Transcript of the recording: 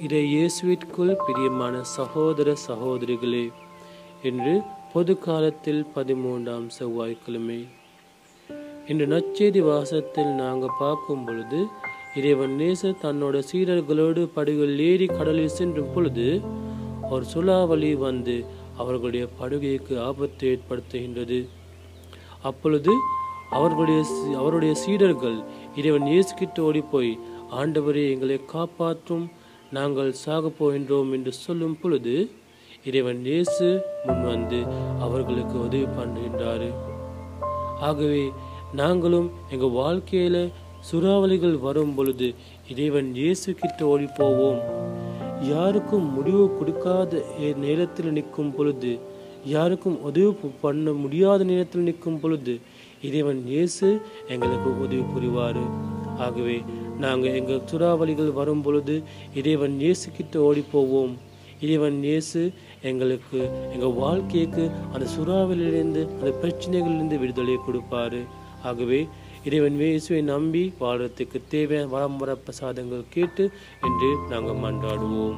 இதை இயேசுவிற்குள் பிரியமான சகோதர சகோதரிகளே, இன்று பொது காலத்தில் 13ஆம் செவ்வாய்க்கிழமை. இன்று நற்செய்தி வாசத்தில் நாங்கள் பார்க்கும் பொழுது, இறைவன் நேசர் தன்னோட சீடர்களோடு படகில் ஏறி கடலில் சென்றும் பொழுது ஒரு சுறாவளி வந்து அவர்களுடைய படுகைக்கு ஆபத்தை ஏற்படுத்துகின்றது. அப்பொழுது அவருடைய சீடர்கள் இறைவன் இயேசு கிட்ட ஓடி போய், ஆண்டவரே எங்களை காப்பாற்றும், நாங்கள் சாக போகின்றோம் என்று சொல்லும் பொழுது இறைவன் இயேசு முன் வந்து அவர்களுக்கு உதவி பண்ணுகின்றாரு. ஆகவே நாங்களும் எங்கள் வாழ்க்கையில சூறாவளிகள் வரும் பொழுது இறைவன் இயேசு கிட்ட ஓடி போவோம். யாருக்கும் முடிவு கொடுக்காத நேரத்தில் நிற்கும் பொழுது, யாருக்கும் உதவி பண்ண முடியாத நேரத்தில் நிற்கும் பொழுது இறைவன் இயேசு எங்களுக்கு உதவி புரிவாரு. ஆகவே நாங்கள் எங்கள் சூறாவளிகள் வரும் பொழுது இறைவன் இயேசு கிட்ட ஓடி போவோம். இறைவன் இயேசு எங்களுக்கு எங்கள் வாழ்க்கைக்கு அந்த சூறாவளியிலிருந்து, அந்த பிரச்சனைகளிலிருந்து விடுதலை கொடுப்பாரு. ஆகவே இறைவன் இயேசுவை நம்பி வாழ்றதுக்கு தேவையான வரம் வர பிரசாதங்கள் கேட்டு என்று நாங்கள் மன்றாடுவோம்.